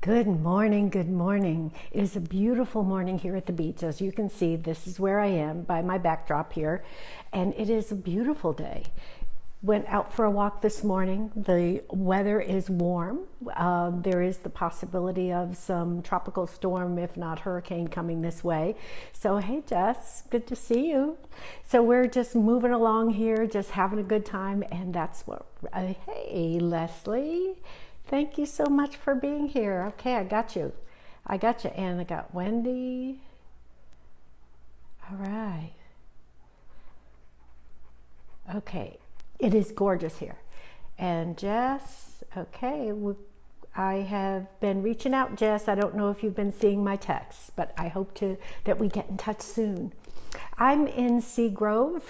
Good morning, good morning. It is a beautiful morning here at the beach. As you can see, this is where I am by my backdrop here, and it is a beautiful day. Went out for a walk this morning. The weather is warm. There is the possibility of some tropical storm, if not hurricane, coming this way. So, hey Jess, good to see you. So we're just moving along here, just having a good time, and that's what, hey Leslie. Thank you so much for being here. Okay, I got you. And I got Wendy. All right. Okay, it is gorgeous here. And Jess, okay, I have been reaching out, Jess. I don't know if you've been seeing my texts, but I hope that we get in touch soon. I'm in Seagrove.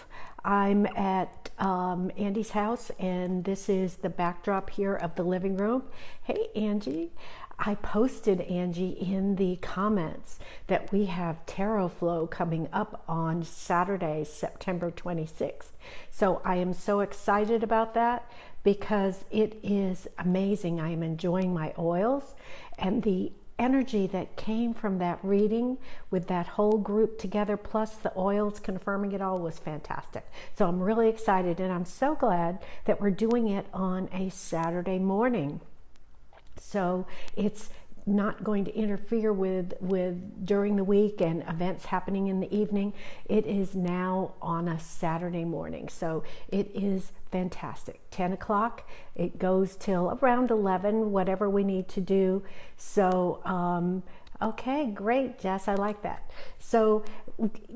I'm at Andy's house, and this is the backdrop here of the living room. Hey, Angie. I posted, Angie, in the comments that we have Tarot Flow coming up on Saturday, September 26th. So I am so excited about that because it is amazing. I am enjoying my oils, and the energy that came from that reading with that whole group together, plus the oils confirming it all, was fantastic. So I'm really excited, and I'm so glad that we're doing it on a Saturday morning. So it's not going to interfere with during the week and events happening in the evening. It is now on a Saturday morning. So it is fantastic. 10 o'clock, it goes till around 11, whatever we need to do. So, okay, great, Jess, I like that. So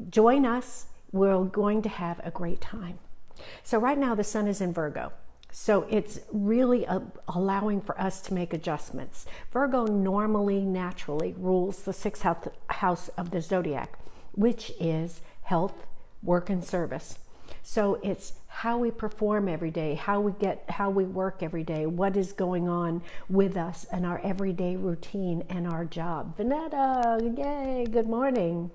join us. We're going to have a great time. So right now the sun is in Virgo. So it's really allowing for us to make adjustments. Virgo normally, naturally rules the sixth house of the zodiac, which is health, work, and service. So it's how we perform every day, how we work every day, what is going on with us and our everyday routine and our job. Vanetta, yay, good morning.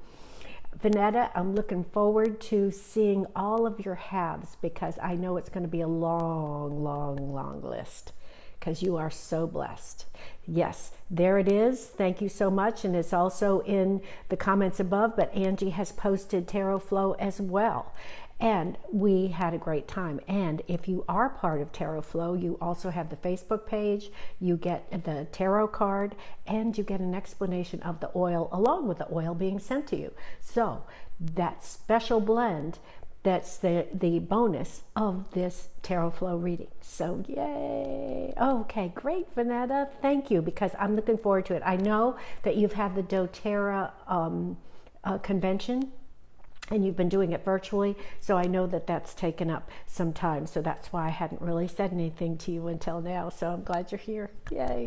Vanetta, I'm looking forward to seeing all of your halves because I know it's going to be a long, long, long list because you are so blessed. Yes, there it is. Thank you so much. And it's also in the comments above, but Angie has posted Tarot Flow as well. And we had a great time. And if you are part of Tarot Flow, you also have the Facebook page, you get the tarot card, and you get an explanation of the oil along with the oil being sent to you. So that special blend, that's the bonus of this Tarot Flow reading. So yay. Okay, great, Vanetta. Thank you, because I'm looking forward to it. I know that you've had the doTERRA convention, and you've been doing it virtually, so I know that that's taken up some time. So that's why I hadn't really said anything to you until now. So I'm glad you're here. Yay.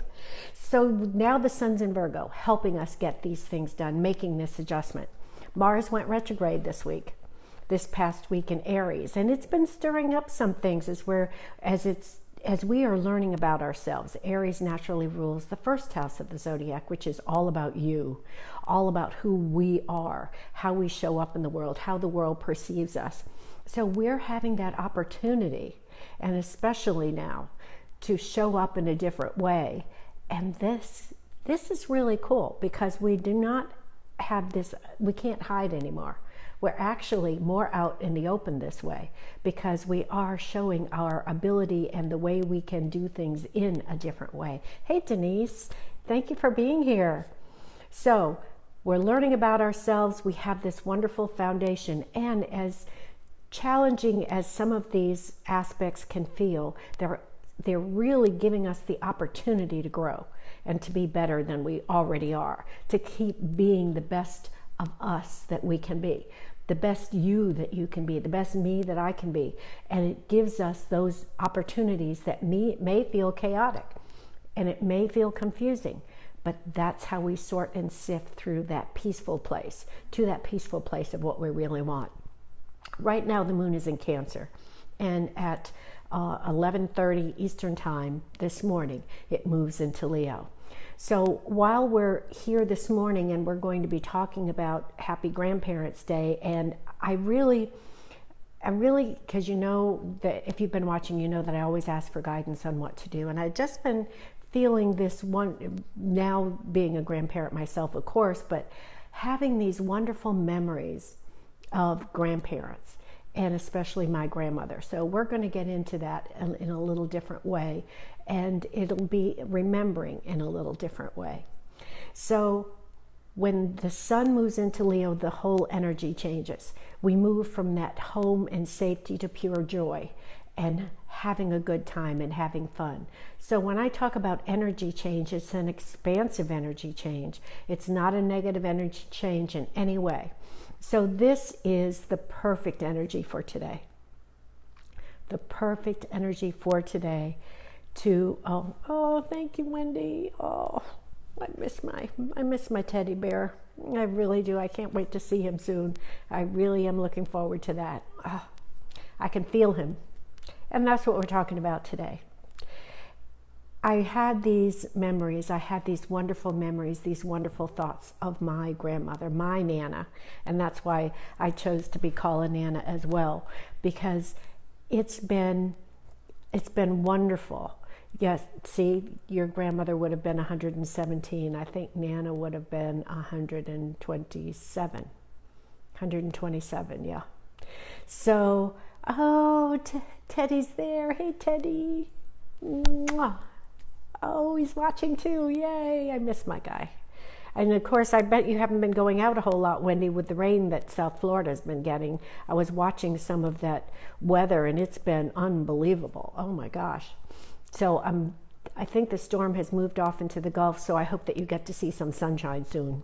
So now the sun's in Virgo, helping us get these things done, making this adjustment. Mars went retrograde this past week in Aries, and it's been stirring up some things as we are learning about ourselves. Aries naturally rules the first house of the zodiac, which is all about you, all about who we are, how we show up in the world, how the world perceives us. So we're having that opportunity, and especially now, to show up in a different way. And this is really cool because we do not have this, we can't hide anymore. We're actually more out in the open this way because we are showing our ability and the way we can do things in a different way. Hey, Denise, thank you for being here. So we're learning about ourselves. We have this wonderful foundation, and as challenging as some of these aspects can feel, they're really giving us the opportunity to grow and to be better than we already are, to keep being the best of us that we can be, the best you that you can be, the best me that I can be. And it gives us those opportunities that may feel chaotic and it may feel confusing, but that's how we sort and sift through that peaceful place, to that peaceful place of what we really want. Right now the moon is in Cancer, and at 11:30 Eastern time this morning it moves into Leo. So while we're here this morning and we're going to be talking about Happy Grandparents' Day, and I really, because you know that if you've been watching, you know that I always ask for guidance on what to do. And I've just been feeling this one, now being a grandparent myself, of course, but having these wonderful memories of grandparents, and especially my grandmother. So we're going to get into that in a little different way, and it'll be remembering in a little different way. So when the sun moves into Leo, the whole energy changes. We move from that home and safety to pure joy and having a good time and having fun. So when I talk about energy change, it's an expansive energy change. It's not a negative energy change in any way. So this is the perfect energy for today. The perfect energy for today to, oh, thank you, Wendy. Oh, I miss my teddy bear. I really do. I can't wait to see him soon. I really am looking forward to that. Oh, I can feel him. And that's what we're talking about today. I had these memories, I had these wonderful memories, these wonderful thoughts of my grandmother, my Nana. And that's why I chose to be called Nana as well, because it's been wonderful. Yes, see, your grandmother would have been 117. I think Nana would have been 127. 127, yeah. So, oh, Teddy's there. Hey, Teddy. Mwah. Oh, he's watching too. Yay, I miss my guy. And of course, I bet you haven't been going out a whole lot, Wendy, with the rain that South Florida's been getting. I was watching some of that weather, and it's been unbelievable. Oh my gosh. So I think the storm has moved off into the Gulf, so I hope that you get to see some sunshine soon.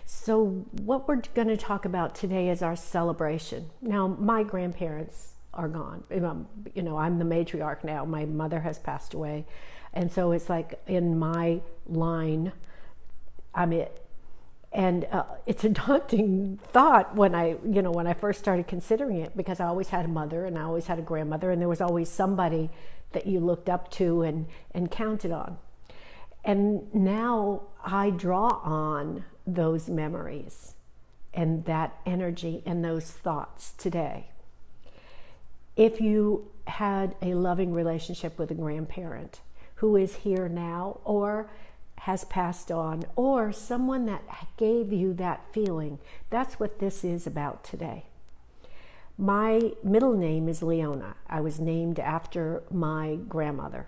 So what we're going to talk about today is our celebration. Now, my grandparents are gone. You know, I'm the matriarch now. My mother has passed away. And so it's like in my line, I'm it. And it's a daunting thought when I first started considering it, because I always had a mother and I always had a grandmother, and there was always somebody that you looked up to and counted on. And now I draw on those memories and that energy and those thoughts today. If you had a loving relationship with a grandparent who is here now or has passed on, or someone that gave you that feeling, that's what this is about today. My middle name is Leona. I was named after my grandmother.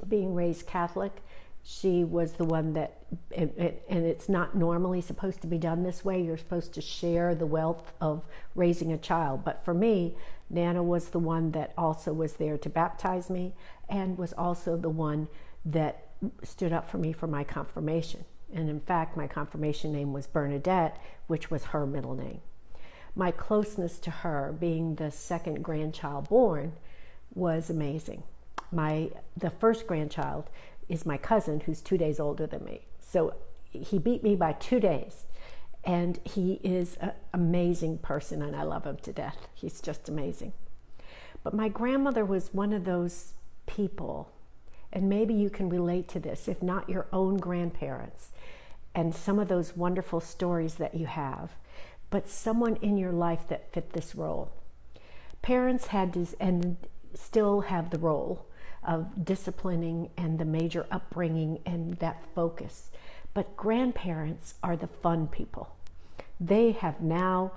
Being raised Catholic, she was the one that, and it's not normally supposed to be done this way. You're supposed to share the wealth of raising a child. But for me, Nana was the one that also was there to baptize me, and was also the one that stood up for me for my confirmation. And in fact, my confirmation name was Bernadette, which was her middle name. My closeness to her, being the second grandchild born, was amazing. The first grandchild is my cousin, who's 2 days older than me. So he beat me by 2 days. And he is an amazing person, and I love him to death. He's just amazing. But my grandmother was one of those people, and maybe you can relate to this, if not your own grandparents, and some of those wonderful stories that you have, but someone in your life that fit this role. Parents had to, and still have the role of disciplining and the major upbringing and that focus. But grandparents are the fun people. They have now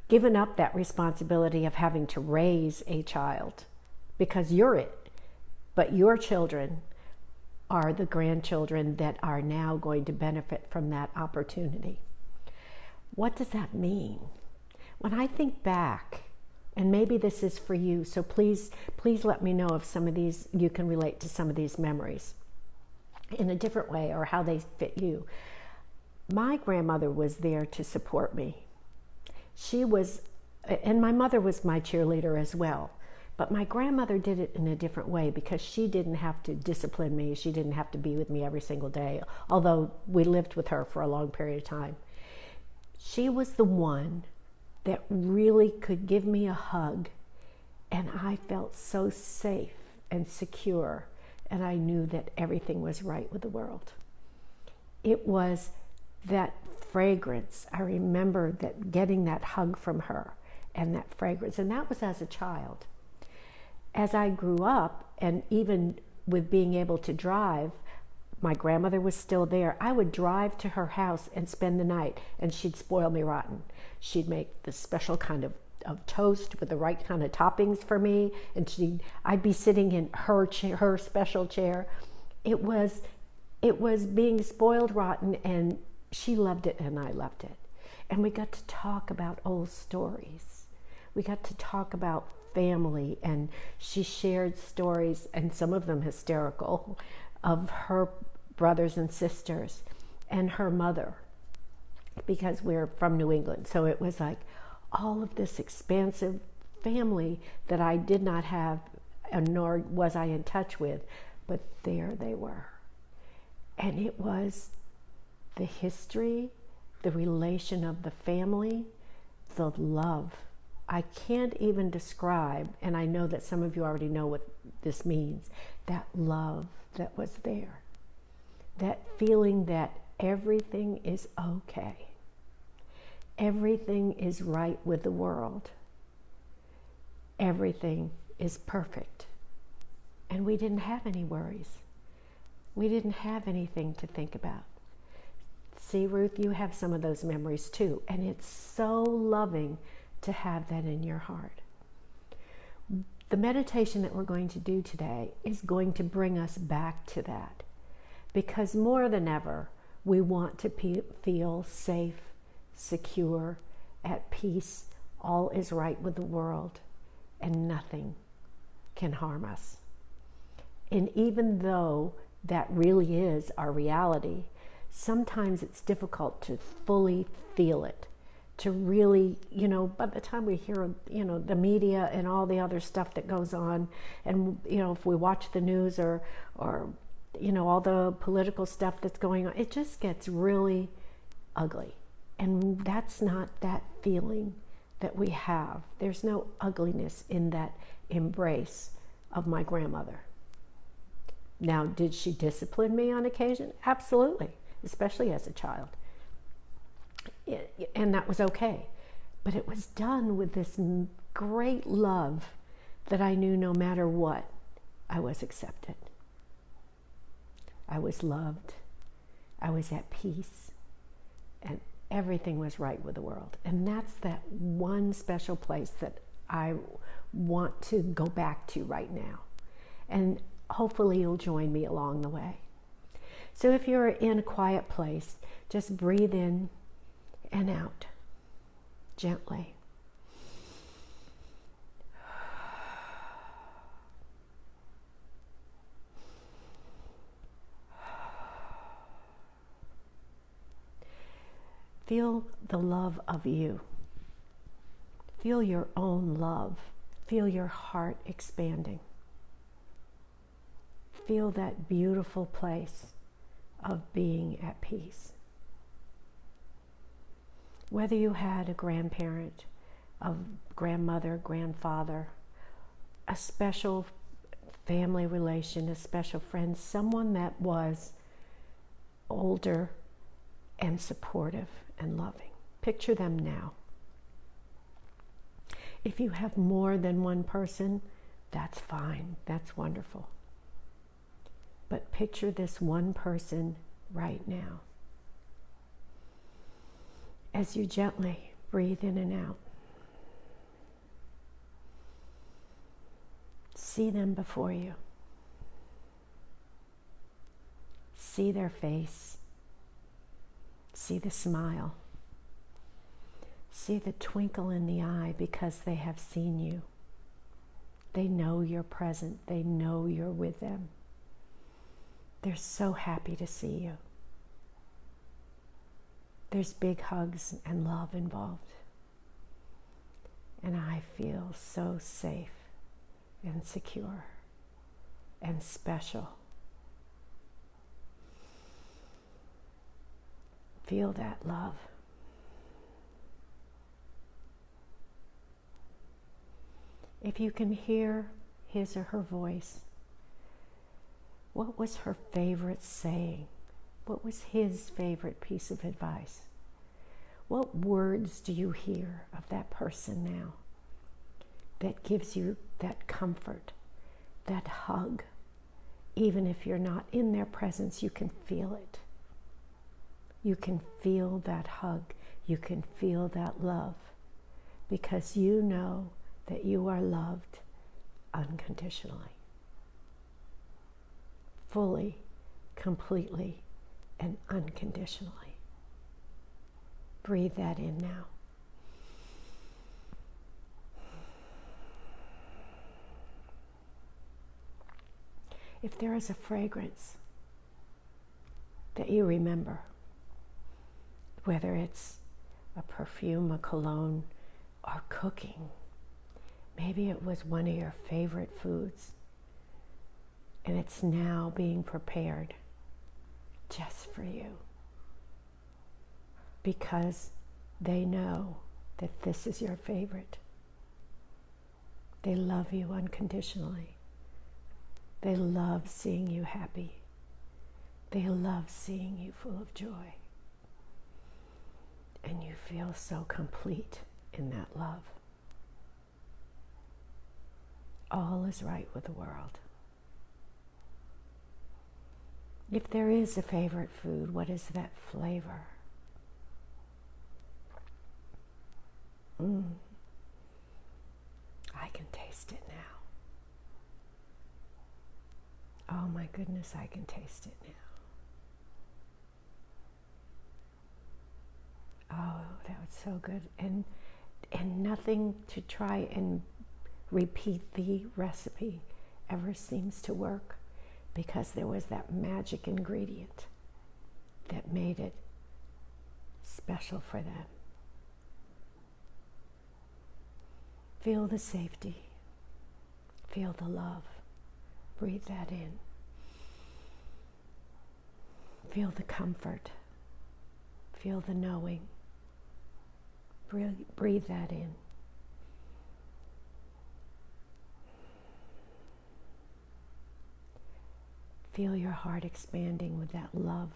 given up that responsibility of having to raise a child, because you're it. But your children are the grandchildren that are now going to benefit from that opportunity. What does that mean? When I think back, and maybe this is for you, so please let me know if some of these, you can relate to some of these memories in a different way, or how they fit you. My grandmother was there to support me. She was, and my mother was my cheerleader as well. But my grandmother did it in a different way, because she didn't have to discipline me. She didn't have to be with me every single day, although we lived with her for a long period of time. She was the one that really could give me a hug, and I felt so safe and secure, and I knew that everything was right with the world. It was that fragrance. I remember that, getting that hug from her and that fragrance, and that was as a child. As I grew up, and even with being able to drive, my grandmother was still there. I would drive to her house and spend the night, and she'd spoil me rotten. She'd make the special kind of toast with the right kind of toppings for me, and I'd be sitting in her chair, her special chair. It was being spoiled rotten, and she loved it and I loved it. And we got to talk about old stories. We got to talk about family, and she shared stories, and some of them hysterical, of her brothers and sisters and her mother, because we're from New England. So it was like all of this expansive family that I did not have, nor was I in touch with, but there they were. And it was the history, the relation of the family, the love. I can't even describe, and I know that some of you already know what this means, that love that was there. That feeling that everything is okay. Everything is right with the world. Everything is perfect. And we didn't have any worries. We didn't have anything to think about. See, Ruth, you have some of those memories too, and it's so loving to have that in your heart. The meditation that we're going to do today is going to bring us back to that, because more than ever, we want to feel safe, secure, at peace. All is right with the world, and nothing can harm us. And even though that really is our reality, sometimes it's difficult to fully feel it, to really, by the time we hear, the media and all the other stuff that goes on, and, if we watch the news or all the political stuff that's going on, it just gets really ugly. And that's not that feeling that we have. There's no ugliness in that embrace of my grandmother. Now, did she discipline me on occasion? Absolutely, especially as a child. And that was okay. But it was done with this great love that I knew no matter what, I was accepted. I was loved. I was at peace. And everything was right with the world. And that's that one special place that I want to go back to right now. And hopefully you'll join me along the way. So if you're in a quiet place, just breathe in and out gently. Feel the love of you. Feel your own love. Feel your heart expanding. Feel that beautiful place of being at peace. Whether you had a grandparent, a grandmother, grandfather, a special family relation, a special friend, someone that was older and supportive and loving. Picture them now. If you have more than one person, that's fine. That's wonderful. But picture this one person right now. As you gently breathe in and out, see them before you. See their face. See the smile. See the twinkle in the eye because they have seen you. They know you're present. They know you're with them. They're so happy to see you. There's big hugs and love involved. And I feel so safe and secure and special. Feel that love. If you can hear his or her voice, what was her favorite saying? What was his favorite piece of advice? What words do you hear of that person now that gives you that comfort, that hug, even if you're not in their presence, you can feel it. You can feel that hug. You can feel that love, because you know that you are loved unconditionally, fully, completely, and unconditionally. Breathe that in now. If there is a fragrance that you remember, whether it's a perfume, a cologne, or cooking, maybe it was one of your favorite foods, and it's now being prepared just for you, because they know that this is your favorite. They love you unconditionally. They love seeing you happy. They love seeing you full of joy. And you feel so complete in that love. All is right with the world. If there is a favorite food, what is that flavor? I can taste it now. Oh my goodness, I can taste it now. Oh, that was so good. And nothing to try and repeat the recipe ever seems to work, because there was that magic ingredient that made it special for them. Feel the safety. Feel the love. Breathe that in. Feel the comfort. Feel the knowing. Breathe that in. Feel your heart expanding with that love,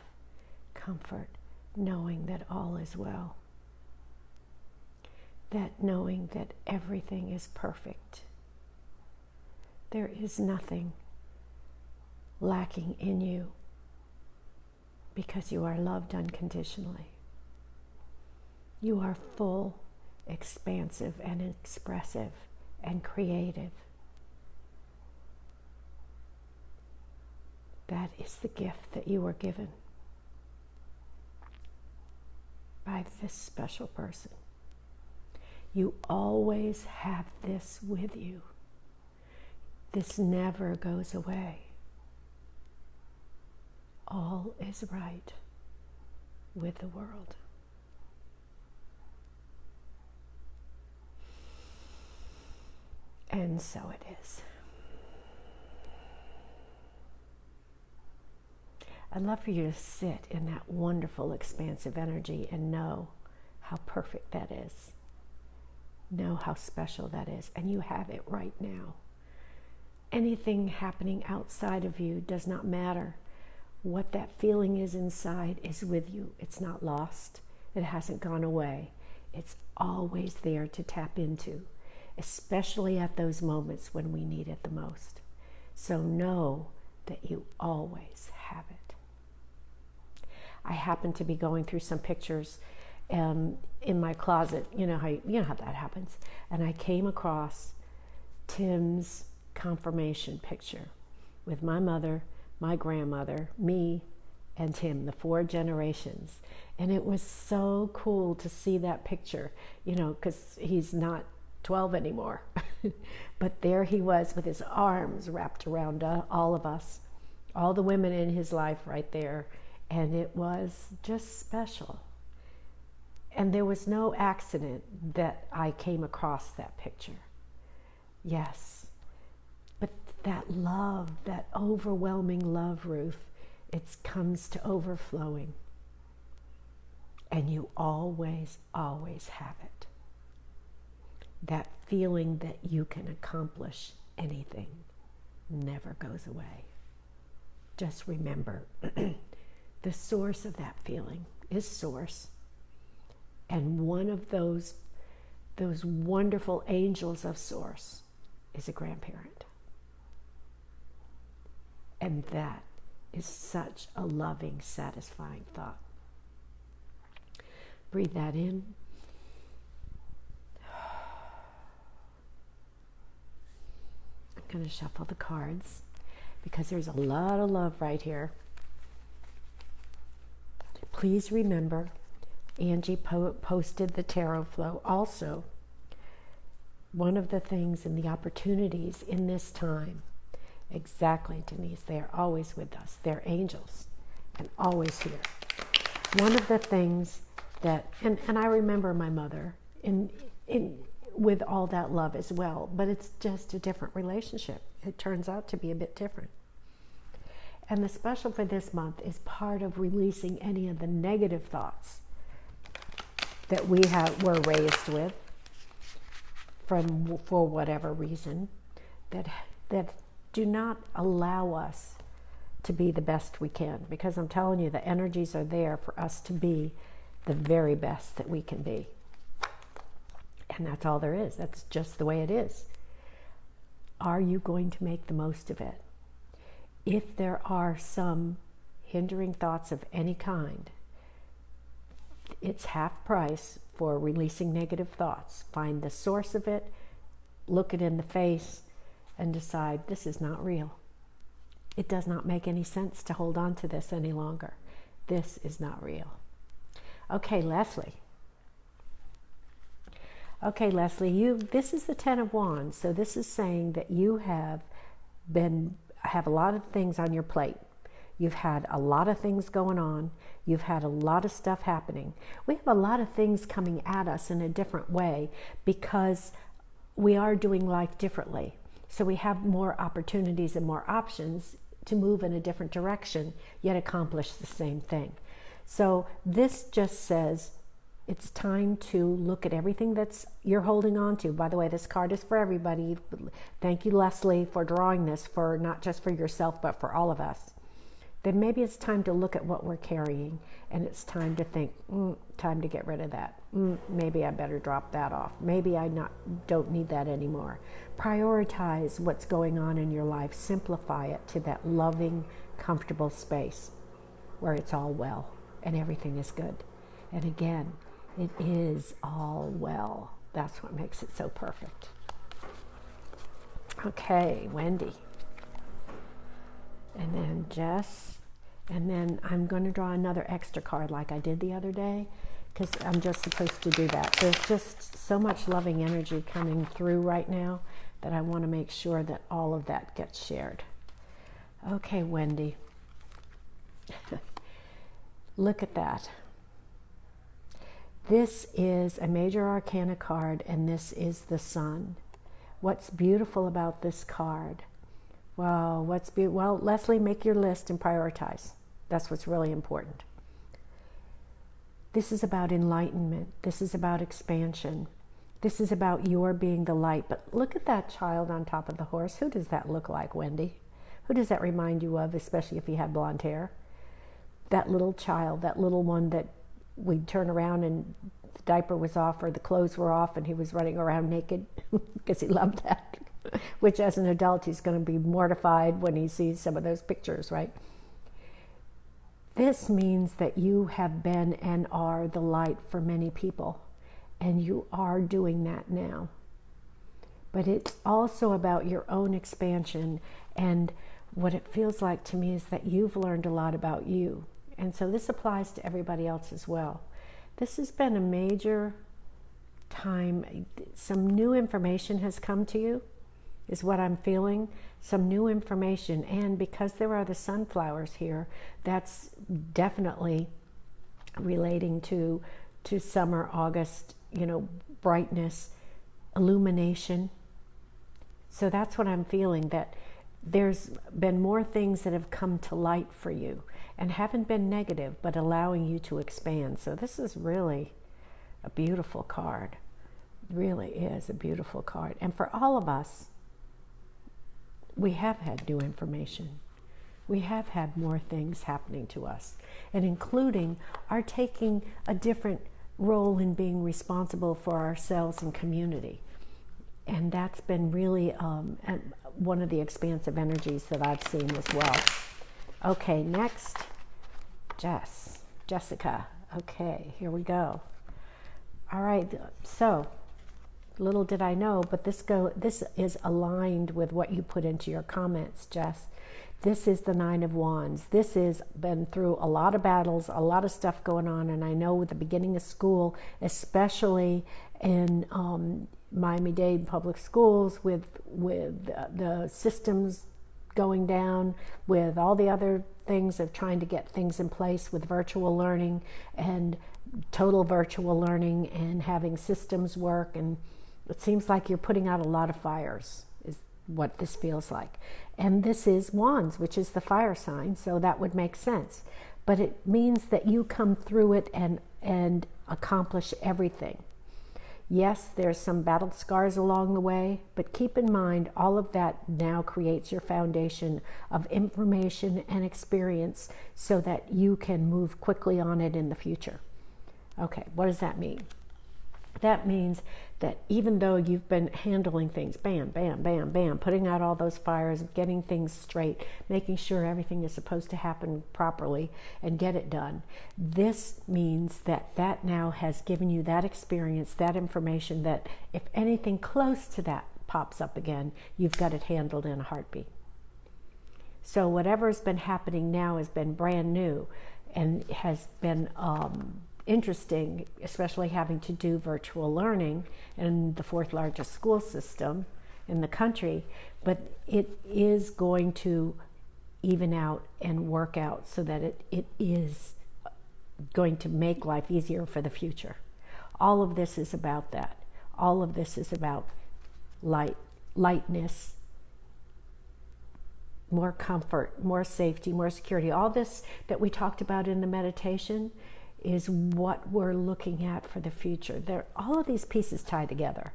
comfort, knowing that all is well. That knowing that everything is perfect. There is nothing lacking in you, because you are loved unconditionally. You are full, expansive, and expressive, and creative. That is the gift that you were given by this special person. You always have this with you. This never goes away. All is right with the world. And so it is. I'd love for you to sit in that wonderful, expansive energy and know how perfect that is. Know how special that is. And you have it right now. Anything happening outside of you does not matter. What that feeling is inside is with you. It's not lost. It hasn't gone away. It's always there to tap into, especially at those moments when we need it the most. So know that you always have it. I happen to be going through some pictures in my closet. You know how that happens. And I came across Tim's confirmation picture with my mother, my grandmother, me, and Tim, the 4 generations. And it was so cool to see that picture, because he's not 12 anymore. But there he was with his arms wrapped around all of us, all the women in his life right there. And it was just special. And there was no accident that I came across that picture. Yes. But that love, that overwhelming love, Ruth, it comes to overflowing. And you always, always have it. That feeling that you can accomplish anything never goes away. Just remember, the source of that feeling is Source. And one of those wonderful angels of Source is a grandparent. And that is such a loving, satisfying thought. Breathe that in. I'm going to shuffle the cards because there's a lot of love right here. Please remember, Angie posted the tarot flow. Also, one of the things and the opportunities in this time, exactly, Denise, they are always with us. They're angels and always here. One of the things that, and I remember my mother with all that love as well, but it's just a different relationship. It turns out to be a bit different. And the special for this month is part of releasing any of the negative thoughts that we were raised with for whatever reason, that do not allow us to be the best we can. Because I'm telling you, the energies are there for us to be the very best that we can be. And that's all there is. That's just the way it is. Are you going to make the most of it? If there are some hindering thoughts of any kind, it's half price for releasing negative thoughts. Find the source of it, look it in the face, and decide this is not real. It does not make any sense to hold on to this any longer. This is not real. Okay, Leslie. Okay, Leslie, this is the Ten of Wands. So this is saying that you have a lot of things on your plate. You've had a lot of things going on. You've had a lot of stuff happening. We have a lot of things coming at us in a different way because we are doing life differently. So we have more opportunities and more options to move in a different direction, yet accomplish the same thing. So this just says it's time to look at everything you're holding on to. By the way, this card is for everybody. Thank you, Leslie, for drawing this, for not just for yourself, but for all of us. Then maybe it's time to look at what we're carrying, and it's time to think, time to get rid of that. Maybe I better drop that off. Maybe I don't need that anymore. Prioritize what's going on in your life. Simplify it to that loving, comfortable space where it's all well and everything is good. And again, it is all well. That's what makes it so perfect. Okay, Wendy. And then Jess. And then I'm going to draw another extra card like I did the other day, because I'm just supposed to do that. There's just so much loving energy coming through right now that I want to make sure that all of that gets shared. Okay, Wendy. Look at that. This is a major arcana card, and this is the Sun. What's beautiful about this card? Well, Leslie, make your list and prioritize. That's what's really important. This is about enlightenment. This is about expansion. This is about your being the light. But look at that child on top of the horse. Who does that look like, Wendy? Who does that remind you of, especially if you had blonde hair? That little child, that little one that we'd turn around and the diaper was off or the clothes were off and he was running around naked because he loved that. Which as an adult, he's going to be mortified when he sees some of those pictures, right? This means that you have been and are the light for many people, and you are doing that now. But it's also about your own expansion, and what it feels like to me is that you've learned a lot about you. And so this applies to everybody else as well. This has been a major time. Some new information has come to you, is what I'm feeling. Some new information, and because there are the sunflowers here, that's definitely relating to summer, August, brightness, illumination. So that's what I'm feeling, that there's been more things that have come to light for you and haven't been negative, but allowing you to expand. So this is really a beautiful card. It really is a beautiful card. And for all of us, we have had new information. We have had more things happening to us, and including our taking a different role in being responsible for ourselves and community. And that's been really one of the expansive energies that I've seen as well. Okay, next, Jessica. Okay, here we go. All right, so little did I know, but this is aligned with what you put into your comments, Jess. This is the Nine of Wands. This has been through a lot of battles, a lot of stuff going on, and I know with the beginning of school, especially in Miami-Dade public schools, with the systems going down, with all the other things of trying to get things in place with virtual learning and total virtual learning and having systems work, and it seems like you're putting out a lot of fires is what this feels like. And this is Wands, which is the fire sign, so that would make sense. But it means that you come through it and accomplish everything. Yes, there's some battle scars along the way, but keep in mind all of that now creates your foundation of information and experience so that you can move quickly on it in the future. Okay, what does that mean? That means that even though you've been handling things, bam, bam, bam, bam, putting out all those fires, getting things straight, making sure everything is supposed to happen properly and get it done, this means that now has given you that experience, that information, that if anything close to that pops up again, you've got it handled in a heartbeat. So whatever's been happening now has been brand new and has been interesting, especially having to do virtual learning in the fourth largest school system in the country, but it is going to even out and work out so that it is going to make life easier for the future. All of this is about that. All of this is about lightness, more comfort, more safety, more security. All this that we talked about in the meditation is what we're looking at for the future. All of these pieces tie together.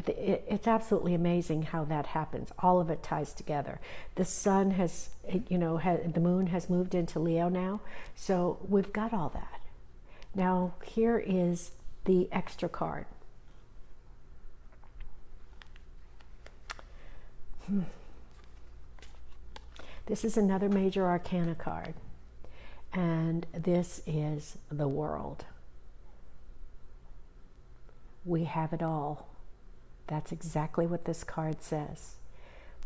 It's absolutely amazing how that happens. All of it ties together. The sun has, the moon has moved into Leo now, so we've got all that. Now here is the extra card. This is another major arcana card. And this is the World. We have it all. That's exactly what this card says.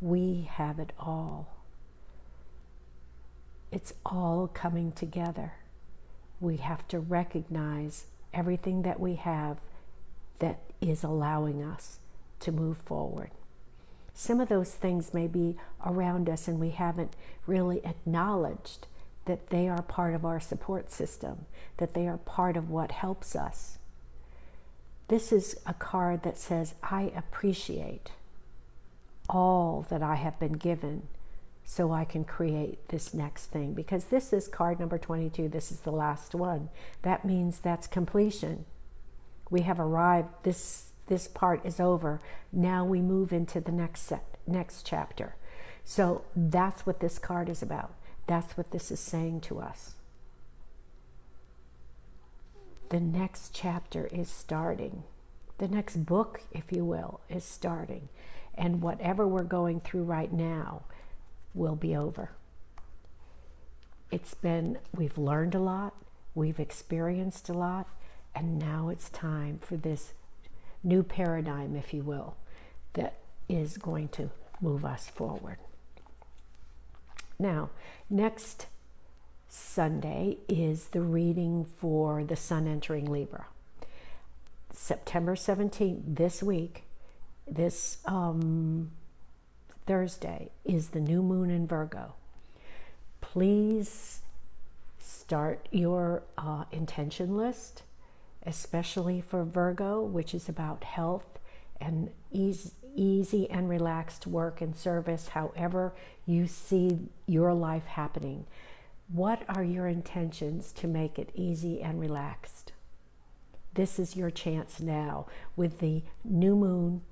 We have it all. It's all coming together. We have to recognize everything that we have that is allowing us to move forward. Some of those things may be around us and we haven't really acknowledged that they are part of our support system, that they are part of what helps us. This is a card that says, I appreciate all that I have been given so I can create this next thing. Because this is card number 22, this is the last one. That means that's completion. We have arrived, this part is over. Now we move into the next chapter. So that's what this card is about. That's what this is saying to us. The next chapter is starting. The next book, if you will, is starting. And whatever we're going through right now will be over. We've learned a lot, we've experienced a lot, and now it's time for this new paradigm, if you will, that is going to move us forward. Now, next Sunday is the reading for the Sun entering Libra. September 17th, this week, this Thursday, is the new moon in Virgo. Please start your intention list, especially for Virgo, which is about health and easy and relaxed work and service, however you see your life happening. What are your intentions to make it easy and relaxed? This is your chance now with the new moon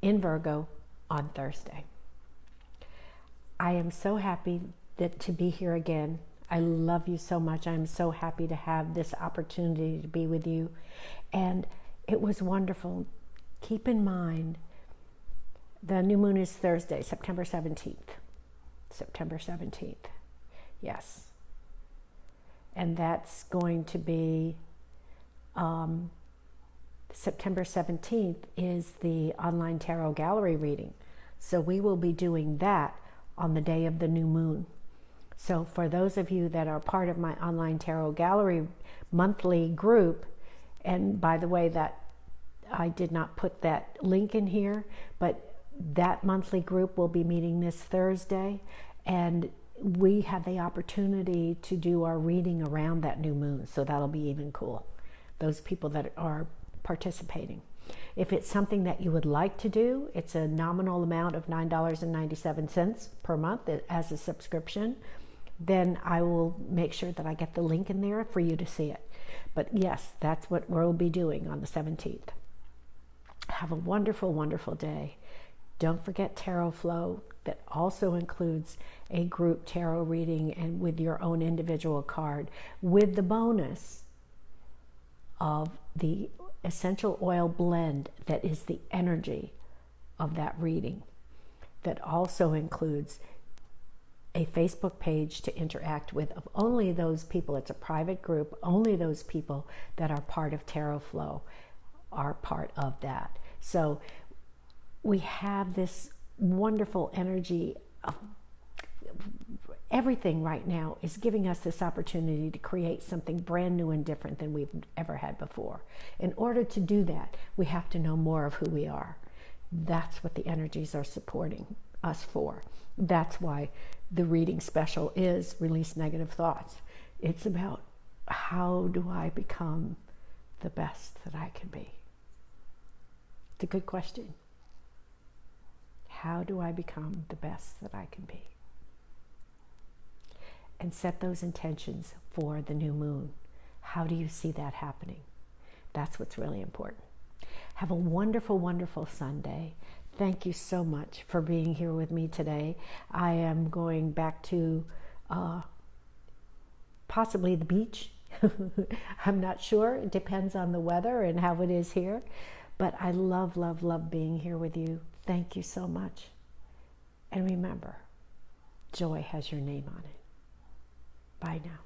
in Virgo on Thursday. I am so happy to be here again. I love you so much. I'm so happy to have this opportunity to be with you. And it was wonderful. Keep in mind, The new moon is Thursday, September 17th. September 17th. Yes. And that's going to be September 17th is the online tarot gallery reading. So we will be doing that on the day of the new moon. So for those of you that are part of my online tarot gallery monthly group, and by the way, that I did not put that link in here, but that monthly group will be meeting this Thursday, and we have the opportunity to do our reading around that new moon. So that'll be even cool. Those people that are participating. If it's something that you would like to do, it's a nominal amount of $9.97 per month as a subscription. Then I will make sure that I get the link in there for you to see it. But yes, that's what we'll be doing on the 17th. Have a wonderful, wonderful day. Don't forget Tarot Flow. That also includes a group tarot reading and with your own individual card, with the bonus of the essential oil blend that is the energy of that reading. That also includes a Facebook page to interact with of only those people. It's a private group. Only those people that are part of Tarot Flow are part of that. So we have this wonderful energy of everything right now is giving us this opportunity to create something brand new and different than we've ever had before. In order to do that, we have to know more of who we are. That's what the energies are supporting us for. That's why the reading special is Release Negative Thoughts. It's about, how do I become the best that I can be? It's a good question. How do I become the best that I can be? And set those intentions for the new moon. How do you see that happening? That's what's really important. Have a wonderful, wonderful Sunday. Thank you so much for being here with me today. I am going back to possibly the beach. I'm not sure. It depends on the weather and how it is here. But I love, love, love being here with you. Thank you so much. And remember, joy has your name on it. Bye now.